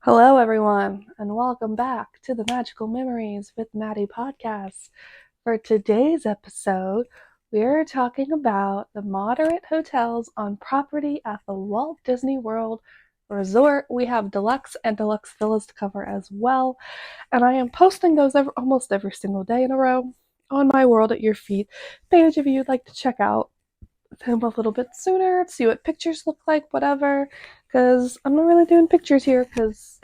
Hello, everyone, and welcome back to the Magical Memories with Maddie podcast. For today's episode, we're talking about the moderate hotels on property at the Walt Disney World Resort. We have deluxe and deluxe villas to cover as well, and I am posting those almost every single day in a row on my World at Your Feet page if you'd like to check out them a little bit sooner, see what pictures look like, whatever, because I'm not really doing pictures here because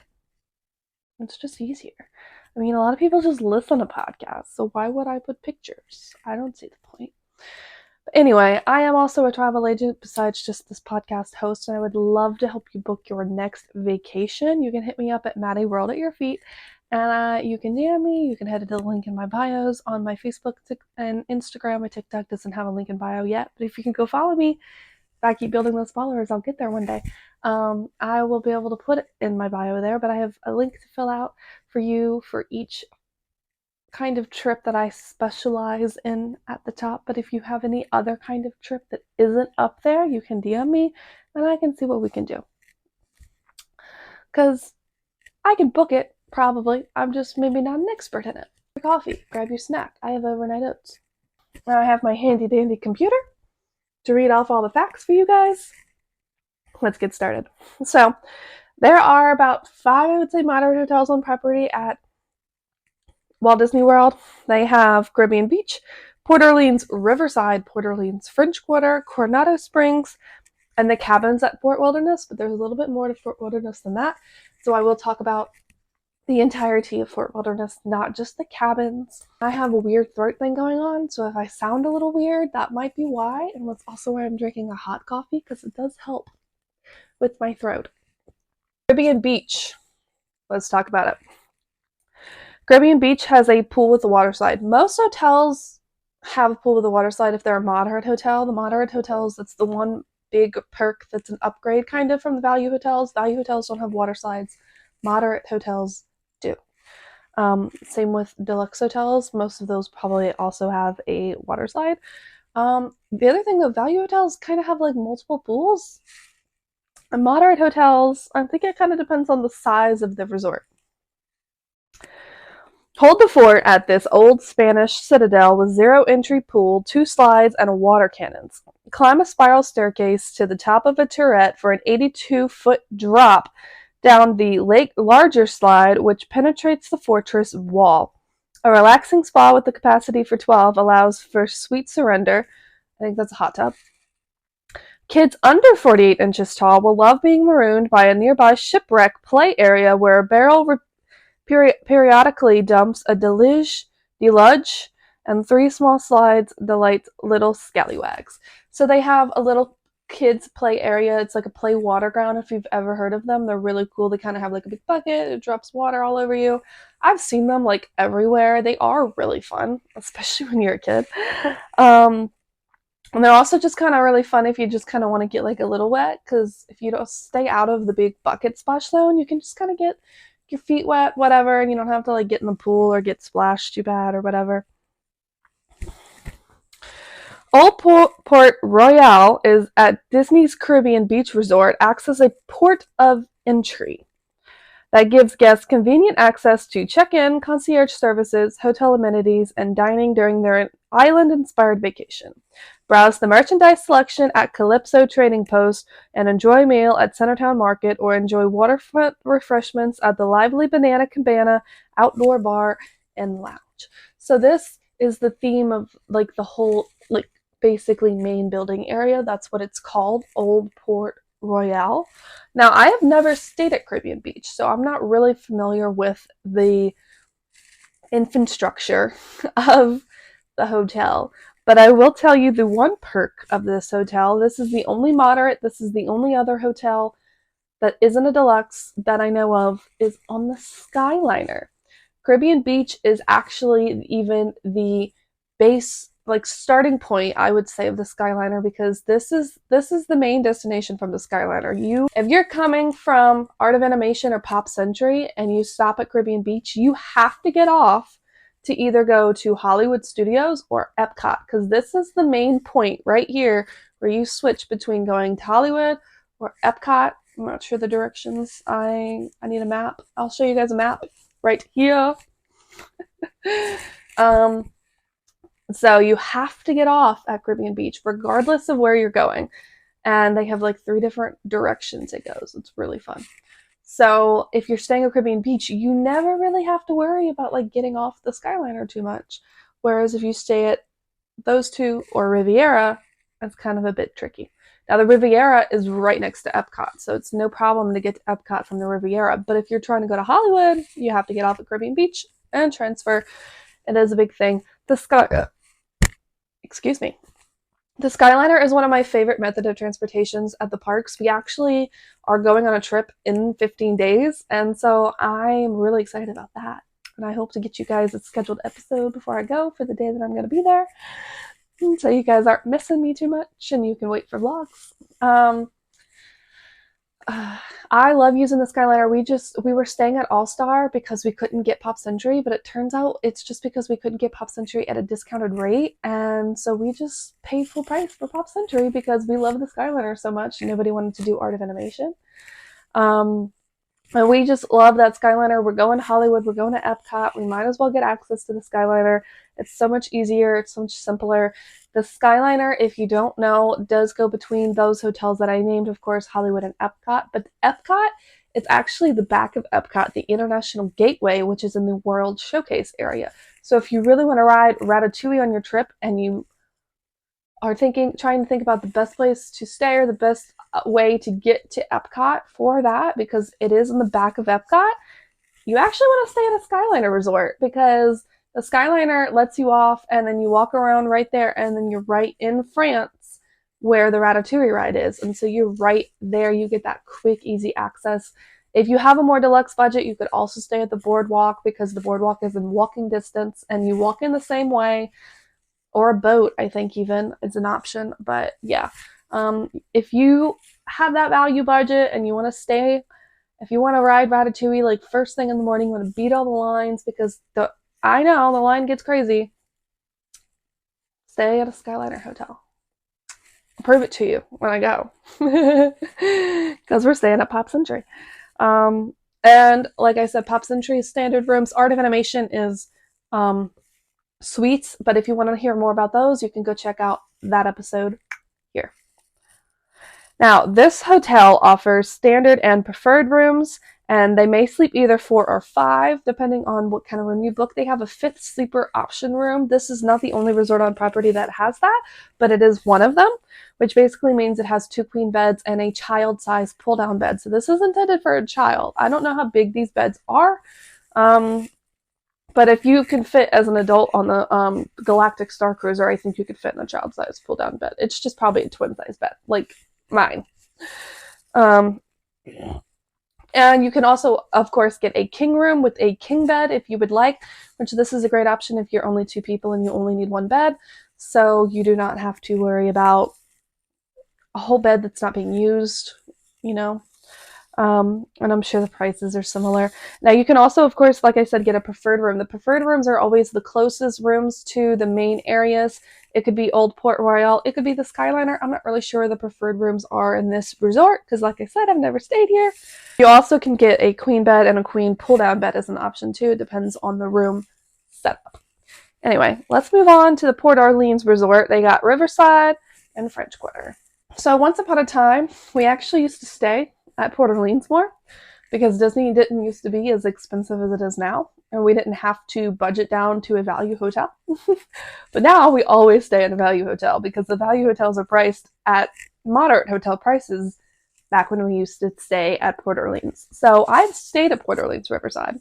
it's just easier. I mean, a lot of people just listen to podcasts, so why would I put pictures? I don't see the point. But anyway, I am also a travel agent besides just this podcast host, and I would love to help you book your next vacation. You can hit me up at Maddie World at Your Feet, and you can DM me. You can head to the link in my bios on my Facebook and Instagram. My TikTok doesn't have a link in bio yet, but if you can go follow me, if I keep building those followers, I'll get there one day. I will be able to put it in my bio there, but I have a link to fill out for you for each kind of trip that I specialize in at the top. But if you have any other kind of trip that isn't up there, you can DM me and I can see what we can do. Because I can book it, probably. I'm just maybe not an expert in it. Coffee, grab your snack. I have overnight oats. Now I have my handy dandy computer to read off all the facts for you guys. Let's get started. So, there are about 5, I would say, moderate hotels on property at Walt Disney World. They have Caribbean Beach, Port Orleans Riverside, Port Orleans French Quarter, Cornado Springs, and the cabins at Fort Wilderness, but there's a little bit more to Fort Wilderness than that. So I will talk about the entirety of Fort Wilderness, not just the cabins. I have a weird throat thing going on, so if I sound a little weird, that might be why, and that's also why I'm drinking a hot coffee, because it does help with my throat. Caribbean Beach. Let's talk about it. Caribbean Beach has a pool with a water slide. Most hotels have a pool with a water slide if they're a moderate hotel. The moderate hotels, that's the one big perk that's an upgrade kind of from the value hotels. Value hotels don't have water slides. Moderate hotels do. Same with deluxe hotels. Most of those probably also have a water slide. The other thing though, value hotels kind of have like multiple pools. And moderate hotels, I think it kind of depends on the size of the resort. Hold the fort at this old Spanish citadel with 0 entry pool, 2 slides, and water cannons. Climb a spiral staircase to the top of a turret for an 82-foot drop down the larger slide, which penetrates the fortress wall. A relaxing spa with the capacity for 12 allows for sweet surrender. I think that's a hot tub. Kids under 48 inches tall will love being marooned by a nearby shipwreck play area where a barrel periodically dumps a deluge, and 3 small slides delight little scallywags. So they have a little kids play area. It's like a play water ground if you've ever heard of them. They're really cool. They kind of have like a big bucket. It drops water all over you. I've seen them like everywhere. They are really fun, especially when you're a kid. And they're also just kind of really fun if you just kind of want to get like a little wet, because if you don't stay out of the big bucket splash zone, you can just kind of get your feet wet, whatever, and you don't have to like get in the pool or get splashed too bad or whatever. Old Port Royal is at Disney's Caribbean Beach Resort, acts as a port of entry that gives guests convenient access to check-in, concierge services, hotel amenities, and dining during their island-inspired vacation. Browse the merchandise selection at Calypso Trading Post and enjoy a meal at Centertown Market, or enjoy waterfront refreshments at the lively Banana Cabana outdoor bar and lounge. So this is the theme of like the whole like basically main building area. That's what it's called, Old Port Royal. Now, I have never stayed at Caribbean Beach, so I'm not really familiar with the infrastructure of the hotel. But I will tell you the one perk of this hotel. This is the only moderate, this is the only other hotel that isn't a deluxe that I know of, is on the Skyliner. Caribbean Beach is actually even the base, like starting point, I would say, of the Skyliner, because this is the main destination from the Skyliner. If you're coming from Art of Animation or Pop Century and you stop at Caribbean Beach, you have to get off to either go to Hollywood Studios or Epcot, because this is the main point right here where you switch between going to Hollywood or Epcot. I'm not sure the directions. I need a map. I'll show you guys a map right here. So you have to get off at Caribbean Beach regardless of where you're going. And they have like 3 different directions it goes. It's really fun. So if you're staying at Caribbean Beach, you never really have to worry about like getting off the Skyliner too much. Whereas if you stay at those 2 or Riviera, it's kind of a bit tricky. Now the Riviera is right next to Epcot, so it's no problem to get to Epcot from the Riviera. But if you're trying to go to Hollywood, you have to get off at Caribbean Beach and transfer. It is a big thing. Excuse me. The Skyliner is one of my favorite methods of transportations at the parks. We actually are going on a trip in 15 days, and so I'm really excited about that. And I hope to get you guys a scheduled episode before I go for the day that I'm going to be there, so you guys aren't missing me too much and you can wait for vlogs. I love using the Skyliner. We were staying at All Star because we couldn't get Pop Century, but it turns out it's just because we couldn't get Pop Century at a discounted rate, and so we just paid full price for Pop Century because we love the Skyliner so much. Nobody wanted to do Art of Animation. And we just love that Skyliner. We're going to Hollywood. We're going to Epcot. We might as well get access to the Skyliner. It's so much easier. It's so much simpler. The Skyliner, if you don't know, does go between those hotels that I named, of course, Hollywood and Epcot. But Epcot, it's actually the back of Epcot, the International Gateway, which is in the World Showcase area. So if you really want to ride Ratatouille on your trip and you are trying to think about the best place to stay or the best way to get to Epcot for that, because it is in the back of Epcot, you actually want to stay at a Skyliner resort, because the Skyliner lets you off and then you walk around right there and then you're right in France where the Ratatouille ride is. And so you're right there. You get that quick, easy access. If you have a more deluxe budget, you could also stay at the boardwalk, because the boardwalk is in walking distance and you walk in the same way. Or a boat, I think, even is an option. But yeah, if you have that value budget and you want to stay, if you want to ride Ratatouille like first thing in the morning, you want to beat all the lines, because I know the line gets crazy, stay at a Skyliner hotel. I'll prove it to you when I go, because we're staying at Pop Century. And like I said, Pop Century is standard rooms. Art of Animation is suites, but if you want to hear more about those, you can go check out that episode here. Now, this hotel offers standard and preferred rooms, and they may sleep either 4 or 5, depending on what kind of room you book. They have a 5th sleeper option room. This is not the only resort on property that has that, but it is one of them, which basically means it has 2 queen beds and a child-sized pull-down bed. So this is intended for a child. I don't know how big these beds are, but if you can fit as an adult on the Galactic Star Cruiser, I think you could fit in a child-sized pull-down bed. It's just probably a twin-size bed, like mine. And you can also, of course, get a king room with a king bed if you would like, which this is a great option if you're only 2 people and you only need 1 bed. So you do not have to worry about a whole bed that's not being used, you know. And I'm sure the prices are similar. Now you can also, of course, like I said, get a preferred room. The preferred rooms are always the closest rooms to the main areas. It could be Old Port Royal. It could be the Skyliner. I'm not really sure where the preferred rooms are in this resort, because like I said, I've never stayed here. You also can get a queen bed and a queen pull-down bed as an option too. It depends on the room setup. Anyway, let's move on to the Port Orleans Resort. They got Riverside and French Quarter. So once upon a time, we actually used to stay at Port Orleans more, because Disney didn't used to be as expensive as it is now, and we didn't have to budget down to a value hotel. But now we always stay in a value hotel, because the value hotels are priced at moderate hotel prices back when we used to stay at Port Orleans. So I've stayed at Port Orleans Riverside,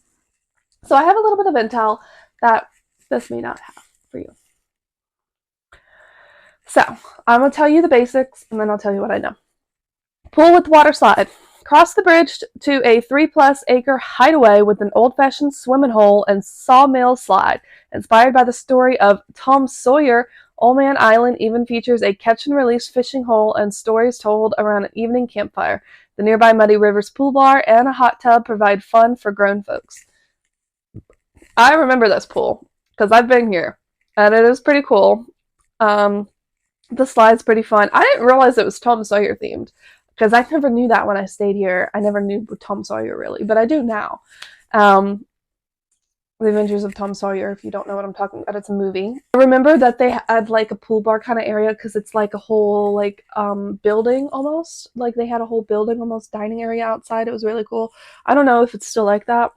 so I have a little bit of intel that this may not have for you. So I'm going to tell you the basics, and then I'll tell you what I know. Pool with water slide. Cross the bridge to a 3+ acre hideaway with an old-fashioned swimming hole and sawmill slide. Inspired by the story of Tom Sawyer, Old Man Island even features a catch-and-release fishing hole and stories told around an evening campfire. The nearby Muddy Rivers pool bar and a hot tub provide fun for grown folks. I remember this pool, because I've been here, and it is pretty cool. The slide's pretty fun. I didn't realize it was Tom Sawyer themed. because I never knew that when I stayed here. I never knew Tom Sawyer really, but I do now. The Adventures of Tom Sawyer, if you don't know what I'm talking about, it's a movie. I remember that they had like a pool bar kind of area because it's like a whole like building almost. Like they had a whole building almost dining area outside. It was really cool. I don't know if it's still like that.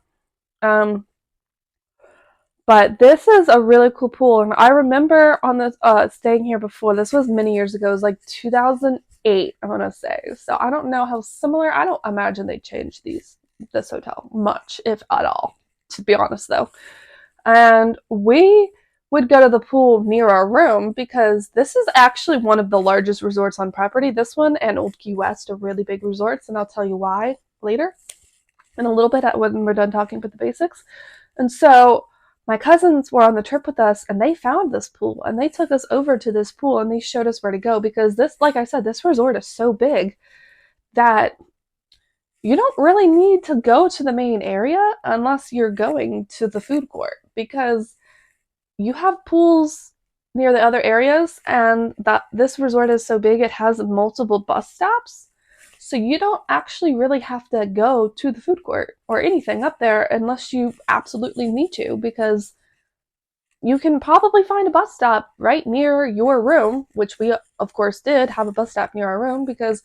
But this is a really cool pool, and I remember on this staying here before. This was many years ago. It was like 2008, I want to say. So I don't know how similar. I don't imagine they changed this hotel much, if at all, to be honest though. And we would go to the pool near our room because this is actually one of the largest resorts on property. This one and Old Key West are really big resorts, and I'll tell you why later in a little bit when we're done talking about the basics. And so my cousins were on the trip with us, and they found this pool, and they took us over to this pool, and they showed us where to go because this, like I said, this resort is so big that you don't really need to go to the main area unless you're going to the food court, because you have pools near the other areas, and that this resort is so big it has multiple bus stops. So you don't actually really have to go to the food court or anything up there unless you absolutely need to, because you can probably find a bus stop right near your room, which we of course did have a bus stop near our room, because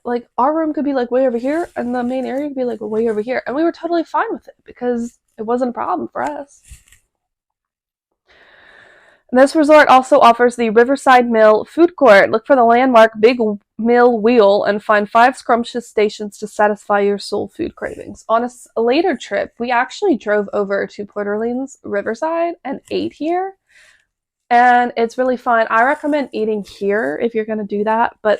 like our room could be like way over here and the main area could be like way over here, and we were totally fine with it because it wasn't a problem for us. This resort also offers the Riverside Mill food court. Look for the landmark Big Mill Wheel and find 5 scrumptious stations to satisfy your soul food cravings. On a later trip, we actually drove over to Port Orleans Riverside and ate here, and it's really fun. I recommend eating here if you're going to do that, but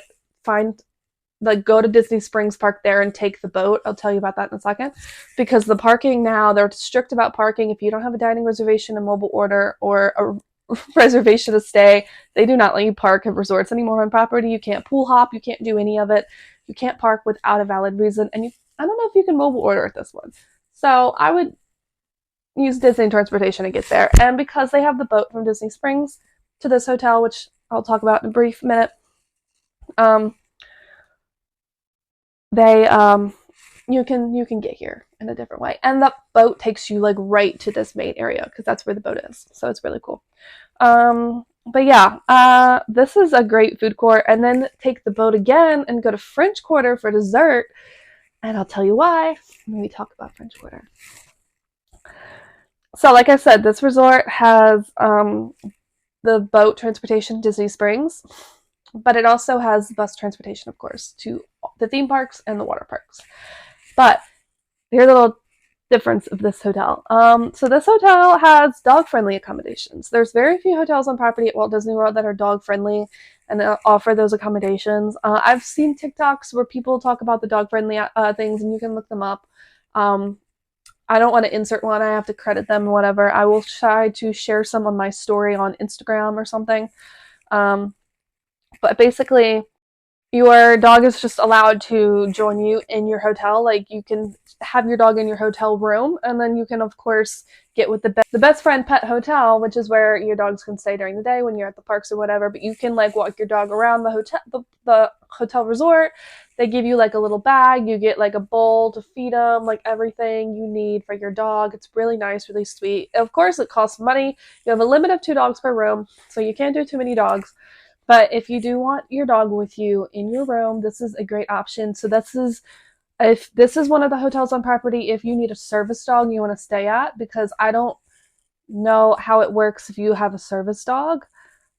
go to Disney Springs Park there and take the boat. I'll tell you about that in a second, because the parking now, they're strict about parking. If you don't have a dining reservation, a mobile order, or a reservation to stay, they do not let you park at resorts anymore on property. You can't pool hop, you can't do any of it, you can't park without a valid reason, and I don't know if you can mobile order at this one. So I would use Disney transportation to get there. And because they have the boat from Disney Springs to this hotel, which I'll talk about in a brief minute, you can get here in a different way, and the boat takes you like right to this main area because that's where the boat is. So it's really cool. But yeah, this is a great food court, and then take the boat again and go to French Quarter for dessert, and I'll tell you why when we talk about French Quarter. So like I said, this resort has the boat transportation, Disney Springs, but it also has bus transportation, of course, to the theme parks and the water parks. But here's a little difference of this hotel. So this hotel has dog-friendly accommodations. There's very few hotels on property at Walt Disney World that are dog-friendly and offer those accommodations. I've seen TikToks where people talk about the dog-friendly things, and you can look them up. I don't want to insert one. I have to credit them or whatever. I will try to share some on my story on Instagram or something. But basically, your dog is just allowed to join you in your hotel. Like, you can have your dog in your hotel room, and then you can, of course, get with the best friend pet hotel, which is where your dogs can stay during the day when you're at the parks or whatever. But you can like walk your dog around the hotel resort. They give you like a little bag. You get like a bowl to feed them, like everything you need for your dog. It's really nice, really sweet. Of course, it costs money. You have a limit of 2 dogs per room, so you can't do too many dogs. But if you do want your dog with you in your room, this is a great option. So if this is one of the hotels on property, if you need a service dog you want to stay at, because I don't know how it works if you have a service dog,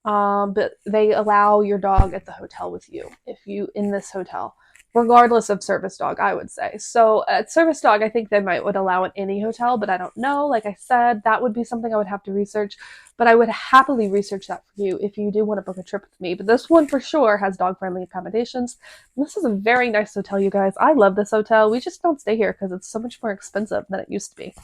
but they allow your dog at the hotel with you in this hotel, regardless of service dog, I would say. So at service dog, I think they would allow at any hotel, but I don't know. Like I said, that would be something I would have to research, but I would happily research that for you if you do want to book a trip with me. But this one for sure has dog-friendly accommodations. And this is a very nice hotel, you guys. I love this hotel. We just don't stay here because it's so much more expensive than it used to be.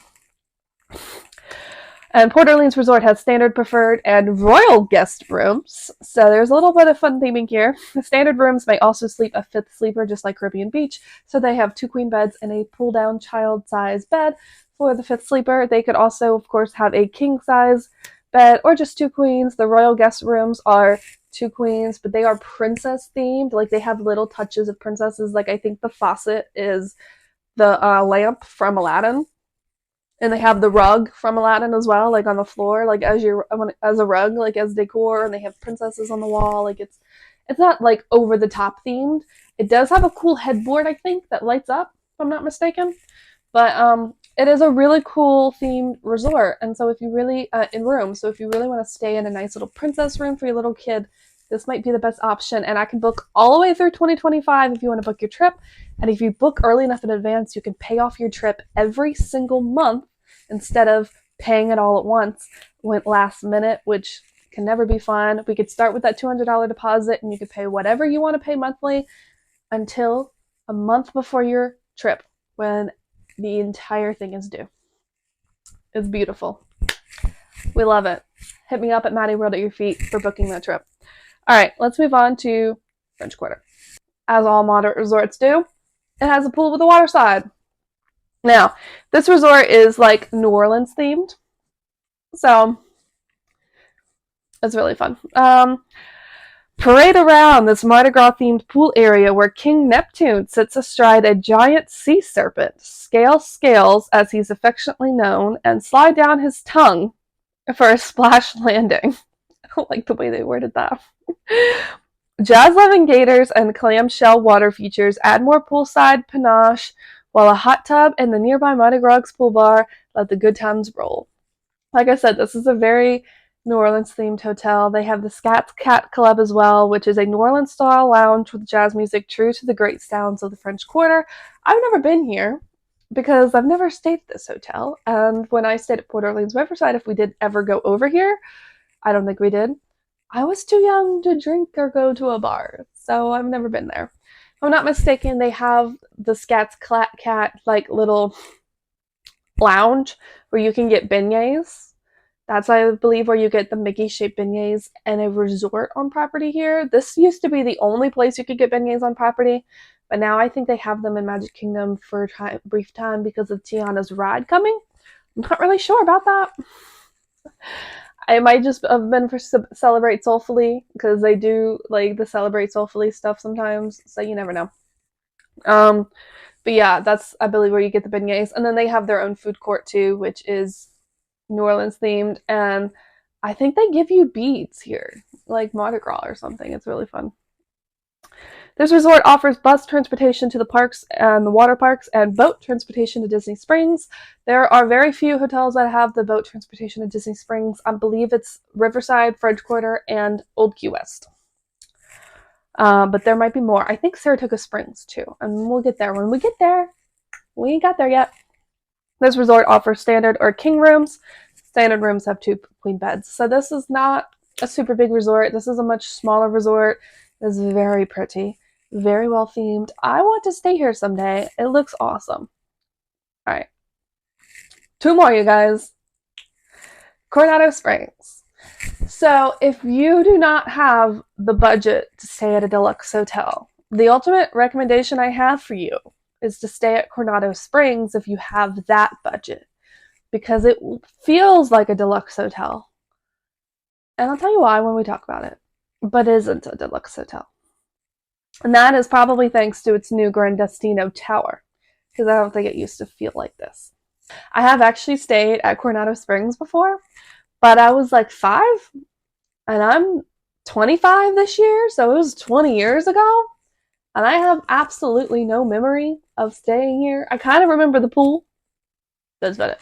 And Port Orleans Resort has standard, preferred, and royal guest rooms. So there's a little bit of fun theming here. The standard rooms may also sleep a 5th sleeper, just like Caribbean Beach. So they have 2 queen beds and a pull-down child-size bed for the 5th sleeper. They could also, of course, have a king-size bed or just 2 queens. The royal guest rooms are two queens, but they are princess themed. Like they have little touches of princesses. Like I think the faucet is the lamp from Aladdin, and they have the rug from Aladdin as well, like on the floor, like as a rug, like as decor, and they have princesses on the wall. Like it's not like over the top themed. It does have a cool headboard, I think, that lights up, if I'm not mistaken. But it is a really cool themed resort, and so if you really in room, so if you really want to stay in a nice little princess room for your little kid, this might be the best option. And I can book all the way through 2025 if you want to book your trip. And if you book early enough in advance, you can pay off your trip every single month instead of paying it all at once. Went last minute, which can never be fun. We could start with that $200 deposit, and you could pay whatever you want to pay monthly until a month before your trip, when the entire thing is due. It's beautiful. We love it. Hit me up at Maddie World at your feet for booking that trip. All right, let's move on to French Quarter. As all moderate resorts do, it has a pool with a water slide. Now, this resort is like New Orleans themed, so it's really fun. Parade around this Mardi Gras themed pool area where King Neptune sits astride a giant sea serpent, scale scales as he's affectionately known, and slide down his tongue for a splash landing. I don't like the way they worded that. Jazz-loving gators and clamshell water features add more poolside panache, while a hot tub and the nearby Mardi Gras pool bar let the good times roll. Like I said, this is a very New Orleans themed hotel. They have the Scats Cat Club as well, which is a New Orleans style lounge with jazz music true to the great sounds of the French Quarter. I've never been here because I've never stayed at this hotel. And when I stayed at Port Orleans Riverside, if we did ever go over here, I don't think we did, I was too young to drink or go to a bar, so I've never been there. If I'm not mistaken, they have the Scats Cat like little lounge where you can get beignets. That's, I believe, where you get the Mickey-shaped beignets and a resort on property here. This used to be the only place you could get beignets on property, but now I think they have them in Magic Kingdom for a brief time because of Tiana's ride coming. I'm not really sure about that. It might just have been for Celebrate Soulfully, because they do like the Celebrate Soulfully stuff sometimes, so you never know. But yeah, that's, I believe, where you get the beignets. And then they have their own food court too, which is New Orleans themed, and I think they give you beads here, like Mardi Gras or something. It's really fun. This resort offers bus transportation to the parks and the water parks, and boat transportation to Disney Springs. There are very few hotels that have the boat transportation to Disney Springs. I believe it's Riverside, French Quarter, and Old Key West. But there might be more. I think Saratoga Springs too, and we'll get there when we get there. We ain't got there yet. This resort offers standard or king rooms. Standard rooms have 2 queen beds. So this is not a super big resort. This is a much smaller resort. It's very pretty, very well themed. I want to stay here someday. It looks awesome. All right. 2 more, you guys. Cornado Springs. So if you do not have the budget to stay at a deluxe hotel, the ultimate recommendation I have for you is to stay at Cornado Springs if you have that budget, because it feels like a deluxe hotel. And I'll tell you why when we talk about it, but isn't a deluxe hotel. And that is probably thanks to its new Grandestino Tower, because I don't think it used to feel like this. I have actually stayed at Cornado Springs before, but I was like 5, and I'm 25 this year, so it was 20 years ago. And I have absolutely no memory of staying here. I kind of remember the pool. That's about it.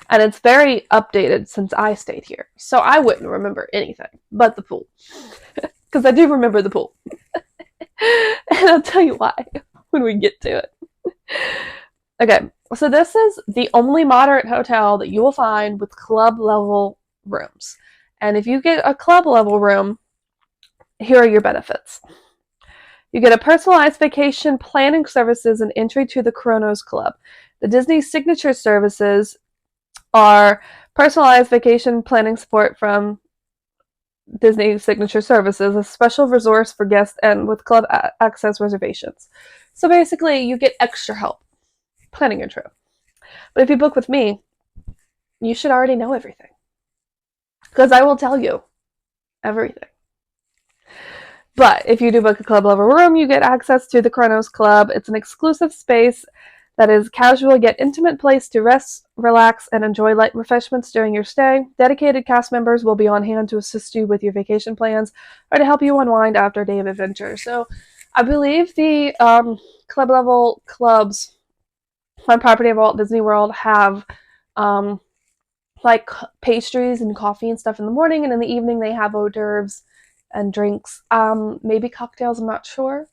And it's very updated since I stayed here. So I wouldn't remember anything but the pool. Because I do remember the pool. And I'll tell you why when we get to it. Okay, so this is the only moderate hotel that you will find with club level rooms. And if you get a club level room, here are your benefits. You get a personalized vacation planning services and entry to the Kronos Club. The Disney signature services are personalized vacation planning support from Disney signature services, a special resource for guests and with club access reservations. So basically, you get extra help planning your trip. But if you book with me, you should already know everything, because I will tell you everything. But if you do book a club level room, you get access to the Kronos Club. It's an exclusive space that is casual yet intimate place to rest, relax, and enjoy light refreshments during your stay. Dedicated cast members will be on hand to assist you with your vacation plans or to help you unwind after a day of adventure. So I believe the club level clubs on property of Walt Disney World have like pastries and coffee and stuff in the morning, and in the evening they have hors d'oeuvres and drinks, maybe cocktails, I'm not sure.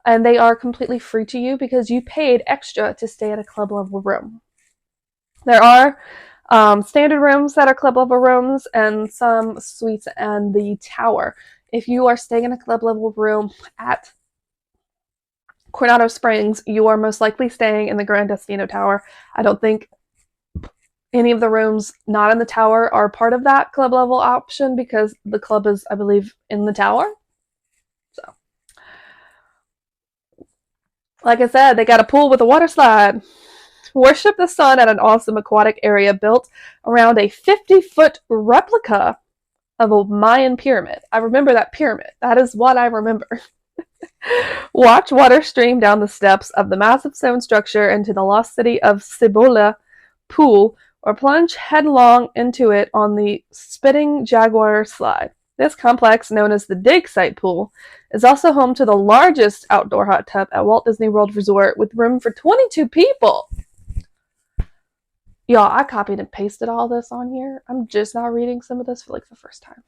And they are completely free to you because you paid extra to stay at a club level room. There are standard rooms that are club level rooms and some suites and the tower. If you are staying in a club level room at Cornado Springs, you are most likely staying in the Grand Destino Tower. I don't think any of the rooms not in the tower are part of that club level option because the club is, I believe, in the tower. So, like I said, they got a pool with a water slide. Worship the sun at an awesome aquatic area built around a 50-foot replica of a Mayan pyramid. I remember that pyramid. That is what I remember. Watch water stream down the steps of the massive stone structure into the lost city of Cibola pool, or plunge headlong into it on the Spitting Jaguar slide. This complex, known as the Dig Site Pool, is also home to the largest outdoor hot tub at Walt Disney World Resort with room for 22 people. Y'all, I copied and pasted all this on here. I'm just now reading some of this for like the first time.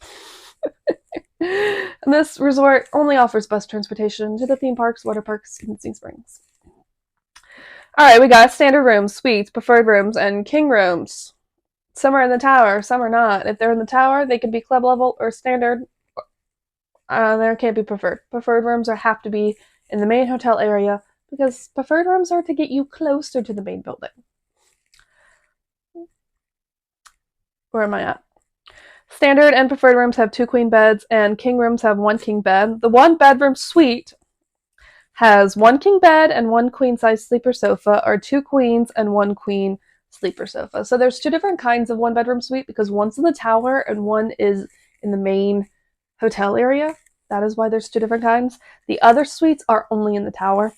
And this resort only offers bus transportation to the theme parks, water parks, and Disney Springs. Alright, we got standard rooms, suites, preferred rooms, and king rooms. Some are in the tower, some are not. If they're in the tower, they can be club level or standard. There can't be preferred. Preferred rooms have to be in the main hotel area because preferred rooms are to get you closer to the main building. Where am I at? Standard and preferred rooms have 2 queen beds, and king rooms have 1 king bed. The 1-bedroom suite has 1 king bed and 1 queen-size sleeper sofa, or 2 queens and 1 queen sleeper sofa. So there's 2 different kinds of 1-bedroom suite because one's in the tower and one is in the main hotel area. That is why there's 2 different kinds. The other suites are only in the tower.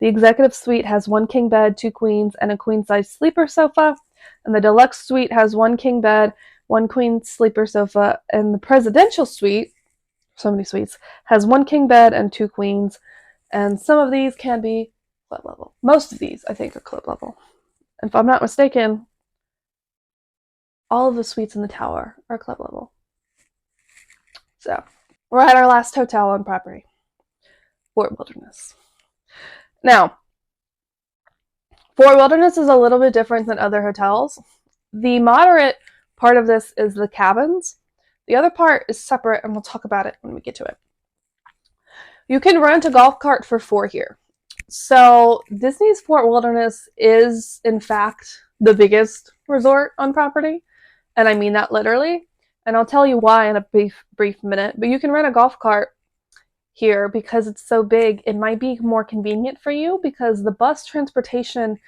The executive suite has 1 king bed, 2 queens, and a queen-size sleeper sofa. And the deluxe suite has 1 king bed, 1 queen sleeper sofa. And the presidential suite, so many suites, has 1 king bed and 2 queens. And some of these can be club level. Most of these, I think, are club level. And if I'm not mistaken, all of the suites in the tower are club level. So, we're at our last hotel on property, Fort Wilderness. Now, Fort Wilderness is a little bit different than other hotels. The moderate part of this is the cabins. The other part is separate, and we'll talk about it when we get to it. You can rent a golf cart for $4 here. So Disney's Fort Wilderness is, in fact, the biggest resort on property, and I mean that literally. And I'll tell you why in a brief minute. But you can rent a golf cart here because it's so big. It might be more convenient for you because the bus transportation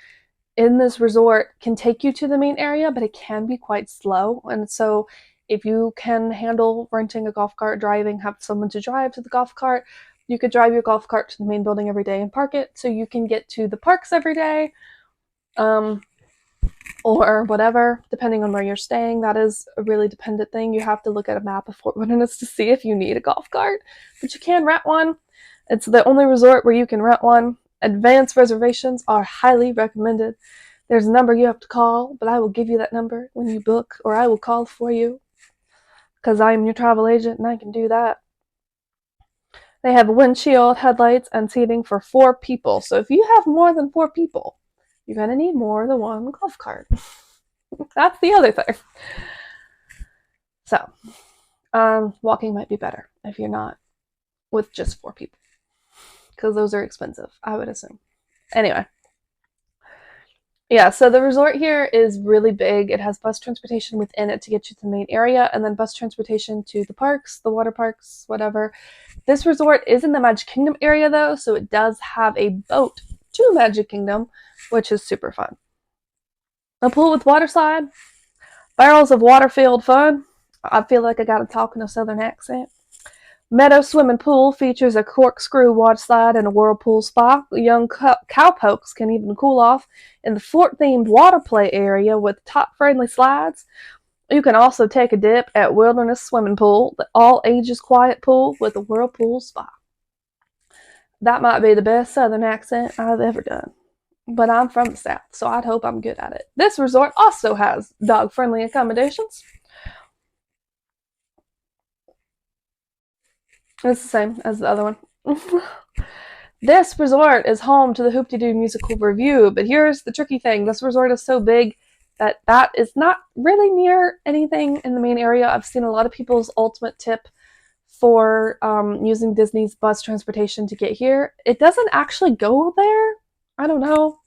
in this resort can take you to the main area, but it can be quite slow. And so if you can handle renting a golf cart, driving, have someone to drive to the golf cart, you could drive your golf cart to the main building every day and park it so you can get to the parks every day, or whatever, depending on where you're staying. That is a really dependent thing. You have to look at a map of Fort Wilderness to see if you need a golf cart, but you can rent one. It's the only resort where you can rent one. Advanced reservations are highly recommended. There's a number you have to call, but I will give you that number when you book, or I will call for you because I am your travel agent and I can do that. They have windshield, headlights, and seating for 4 people. So if you have more than 4 people, you're going to need more than one golf cart. That's the other thing. So, walking might be better if you're not with just 4 people. Because those are expensive, I would assume. Anyway. Yeah, so the resort here is really big. It has bus transportation within it to get you to the main area, and then bus transportation to the parks, the water parks, whatever. This resort is in the Magic Kingdom area, though, so it does have a boat to Magic Kingdom, which is super fun. A pool with water slide, barrels of water-filled fun. I feel like I gotta talk in a southern accent. Meadow Swimming Pool features a corkscrew water slide and a whirlpool spa. Young cowpokes can even cool off in the fort-themed water play area with top-friendly slides. You can also take a dip at Wilderness Swimming Pool, the all-ages quiet pool with a whirlpool spa. That might be the best southern accent I've ever done. But I'm from the South, so I'd hope I'm good at it. This resort also has dog-friendly accommodations. It's the same as the other one. This resort is home to the Hoop-De-Doo Musical Revue, but here's the tricky thing. This resort is so big that is not really near anything in the main area. I've seen a lot of people's ultimate tip for using Disney's bus transportation to get here. It doesn't actually go there. I don't know.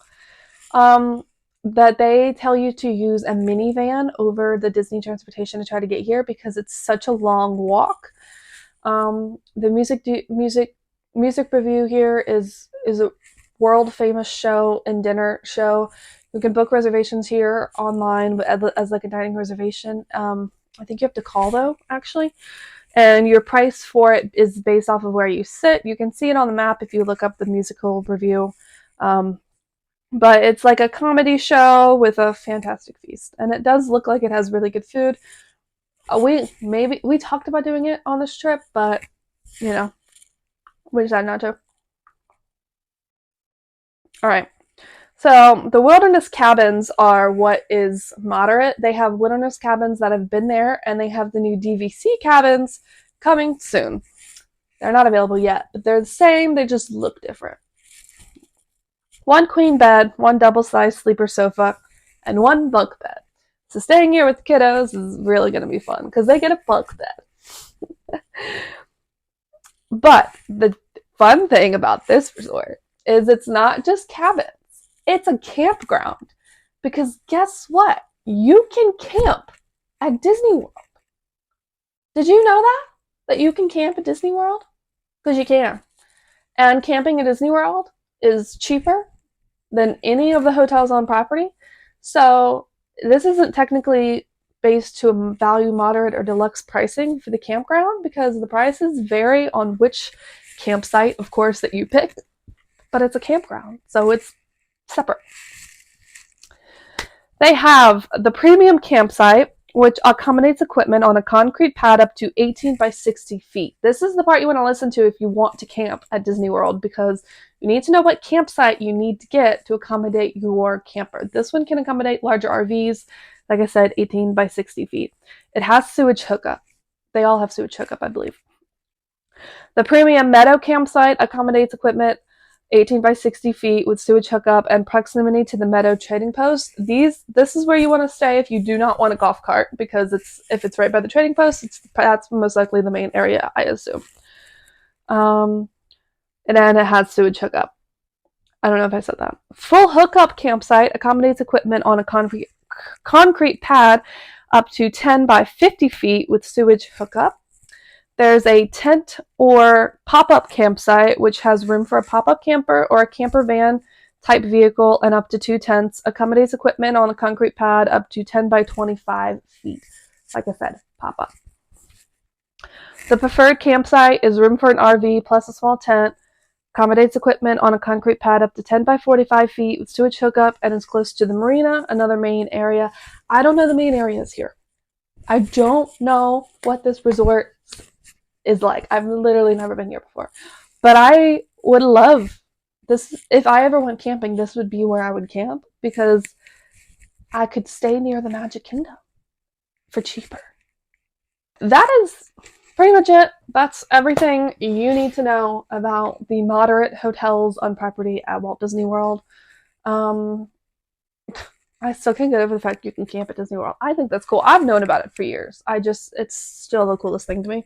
That they tell you to use a minivan over the Disney transportation to try to get here because it's such a long walk. The music review here is a world famous show and dinner show. You can book reservations here online as like a dining reservation. I think you have to call though, actually. And your price for it is based off of where you sit. You can see it on the map if you look up the musical review. But it's like a comedy show with a fantastic feast. And it does look like it has really good food. We talked about doing it on this trip, but you know, we decided not to. All right. So the wilderness cabins are what is moderate. They have wilderness cabins that have been there, and they have the new DVC cabins coming soon. They're not available yet, but they're the same. They just look different. 1 queen bed, 1 double-sized sleeper sofa, and 1 bunk bed. So staying here with the kiddos is really going to be fun because they get a bunk bed. But the fun thing about this resort is it's not just cabins. It's a campground. Because guess what? You can camp at Disney World. Did you know that? That you can camp at Disney World? Because you can. And camping at Disney World is cheaper than any of the hotels on property. So this isn't technically based to a value moderate or deluxe pricing for the campground because the prices vary on which campsite, of course, that you pick. But it's a campground, so it's separate. They have the premium campsite, which accommodates equipment on a concrete pad up to 18 by 60 feet. This is the part you want to listen to if you want to camp at Disney World because you need to know what campsite you need to get to accommodate your camper. This one can accommodate larger RVs, like I said, 18 by 60 feet. It has sewage hookup. They all have sewage hookup, I believe. The premium Meadow campsite accommodates equipment 18 by 60 feet with sewage hookup and proximity to the Meadow trading post. This is where you want to stay if you do not want a golf cart because if it's right by the trading post, that's most likely the main area, I assume. And then it has sewage hookup. I don't know if I said that. Full hookup campsite accommodates equipment on a concrete pad up to 10 by 50 feet with sewage hookup. There's a tent or pop-up campsite, which has room for a pop-up camper or a camper van type vehicle and up to 2 tents. Accommodates equipment on a concrete pad up to 10 by 25 feet. Like I said, pop-up. The preferred campsite is room for an RV plus a small tent. Accommodates equipment on a concrete pad up to 10 by 45 feet with sewage hookup and is close to the marina, another main area. I don't know the main areas here. I don't know what this resort is like. I've literally never been here before. But I would love this. If I ever went camping, this would be where I would camp because I could stay near the Magic Kingdom for cheaper. That is pretty much it. That's everything you need to know about the moderate hotels on property at Walt Disney World. I still can't get over the fact you can camp at Disney World. I think that's cool. I've known about it for years. It's still the coolest thing to me.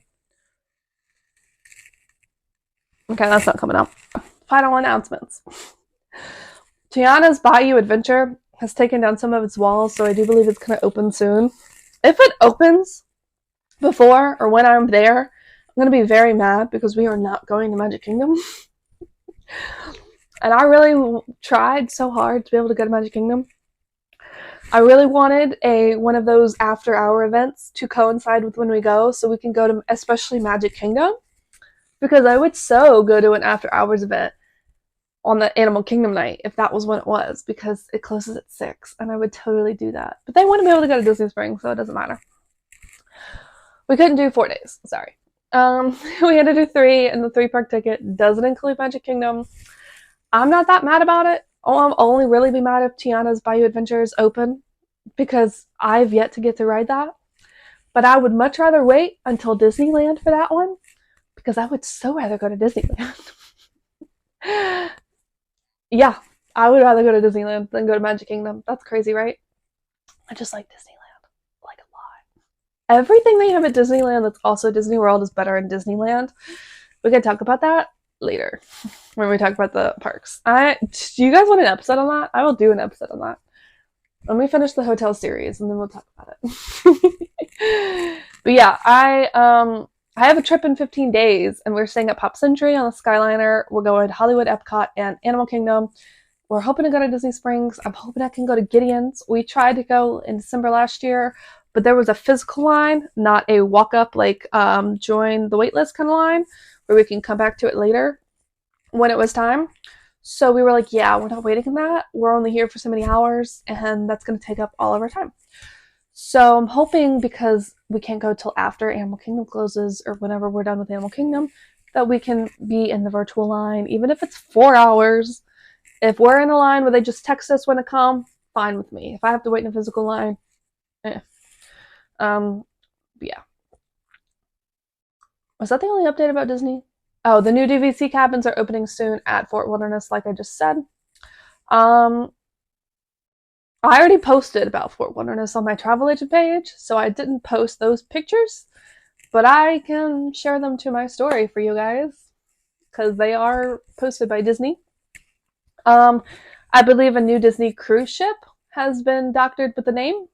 Okay, that's not coming up. Final announcements. Tiana's Bayou Adventure has taken down some of its walls, so I do believe it's going to open soon. If it opens before or when I'm there, I'm going to be very mad because we are not going to Magic Kingdom. And I really tried so hard to be able to go to Magic Kingdom. I really wanted one of those after-hour events to coincide with when we go so we can go to especially Magic Kingdom. Because I would so go to an after hours event on the Animal Kingdom night if that was when it was, because it closes at 6 and I would totally do that. But they wouldn't be able to go to Disney Springs, so it doesn't matter. We couldn't do 4 days. Sorry. We had to do 3, and the 3-park ticket doesn't include Magic Kingdom. I'm not that mad about it. I'll only really be mad if Tiana's Bayou Adventure is open, because I've yet to get to ride that. But I would much rather wait until Disneyland for that one, because I would so rather go to Disneyland. Yeah, I would rather go to Disneyland than go to Magic Kingdom. That's crazy, right? I just like Disneyland, like, a lot. Everything they have at Disneyland that's also Disney World is better in Disneyland. We can talk about that later when we talk about the parks. Do you guys want an episode on that? I will do an episode on that. Let me finish the hotel series and then we'll talk about it. But yeah, I have a trip in 15 days and we're staying at Pop Century on the Skyliner. We're going to Hollywood, Epcot, and Animal Kingdom. We're hoping to go to Disney Springs. I'm hoping I can go to Gideon's. We tried to go in December last year, but there was a physical line, not a walk-up, like join the waitlist kind of line, where we can come back to it later when it was time. So we were like, yeah, we're not waiting on that. We're only here for so many hours, and that's going to take up all of our time. So I'm hoping, because we can't go till after Animal Kingdom closes or whenever we're done with Animal Kingdom, that we can be in the virtual line, even if it's 4 hours. If we're in a line where they just text us when to come, fine with me. If I have to wait in a physical line, yeah. Was that the only update about Disney? Oh, the new DVC cabins are opening soon at Fort Wilderness, like I just said. I already posted about Fort Wilderness on my travel agent page, so I didn't post those pictures, but I can share them to my story for you guys, because they are posted by Disney. I believe a new Disney cruise ship has been doctored with the name.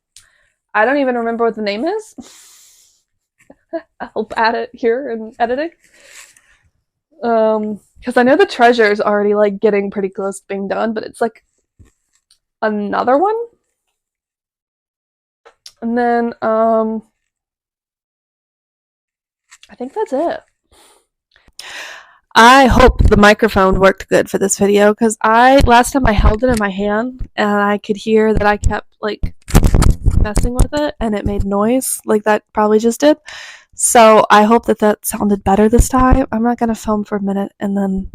I don't even remember what the name is. I'll add it here in editing. Because I know the Treasure is already like getting pretty close to being done, but it's like another one. And then I think that's it. I hope the microphone worked good for this video, because last time I held it in my hand and I could hear that I kept like messing with it and it made noise like that probably just did. So I hope that sounded better this time. I'm not going to film for a minute and then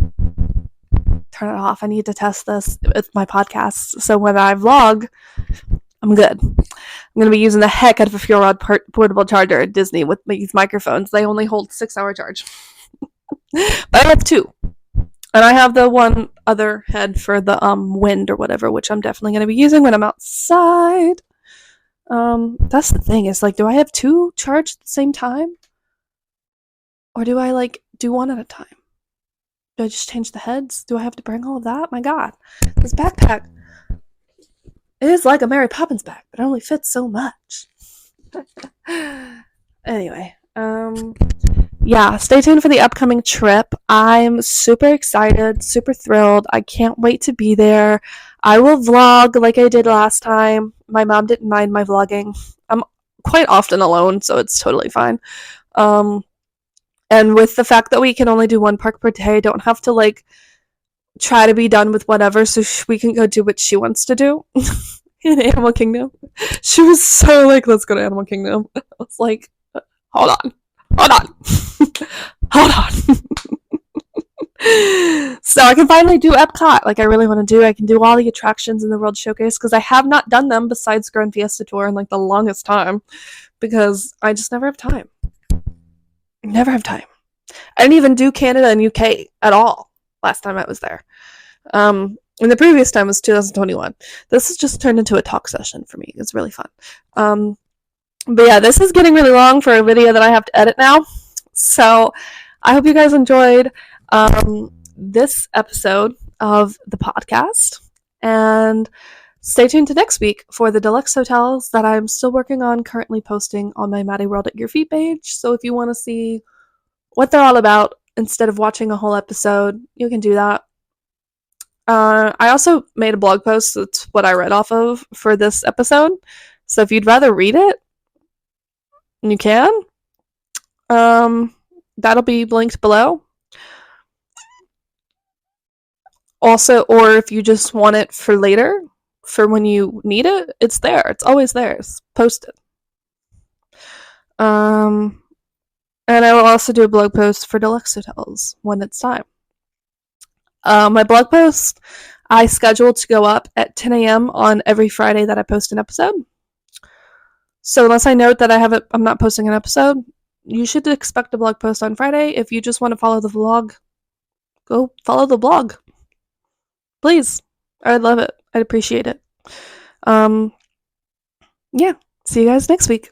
turn it off. I need to test this with my podcasts, so when I vlog, I'm good. I'm going to be using the heck out of a Fuel Rod portable charger at Disney with these microphones. They only hold 6-hour charge. But I have 2. And I have the one other head for the wind or whatever, which I'm definitely going to be using when I'm outside. That's the thing, is like, do I have 2 charged at the same time? Or do I like do one at a time? Do I just change the heads? Do I have to bring all of that? My god. This backpack, it is like a Mary Poppins bag, but it only fits so much. Anyway, yeah, stay tuned for the upcoming trip. I'm super excited, super thrilled. I can't wait to be there. I will vlog like I did last time. My mom didn't mind my vlogging. I'm quite often alone, so it's totally fine. And with the fact that we can only do 1 park per day, I don't have to like try to be done with whatever, so we can go do what she wants to do in Animal Kingdom. She was so like, let's go to Animal Kingdom. I was like, hold on. So I can finally do Epcot like I really want to do. I can do all the attractions in the World Showcase, because I have not done them besides Grand Fiesta Tour in like the longest time, because I just never have time. I didn't even do Canada and UK at all last time I was there. And the previous time was 2021. This has just turned into a talk session for me. It's really fun. But yeah, this is getting really long for a video that I have to edit now. So I hope you guys enjoyed this episode of the podcast. And stay tuned to next week for the deluxe hotels that I'm still working on, currently posting on my Maddie World at Your Feet page. So if you want to see what they're all about instead of watching a whole episode, you can do that. I also made a blog post. That's what I read off of for this episode. So if you'd rather read it, you can. That'll be linked below. Also, or if you just want it for later, for when you need it, it's there. It's always there. It's posted. And I will also do a blog post for deluxe hotels when it's time. My blog post I scheduled to go up at 10 a.m. on every Friday that I post an episode. So unless I note that I'm not posting an episode, you should expect a blog post on Friday. If you just want to follow the vlog, go follow the blog. Please. I'd love it. I'd appreciate it. Yeah. See you guys next week.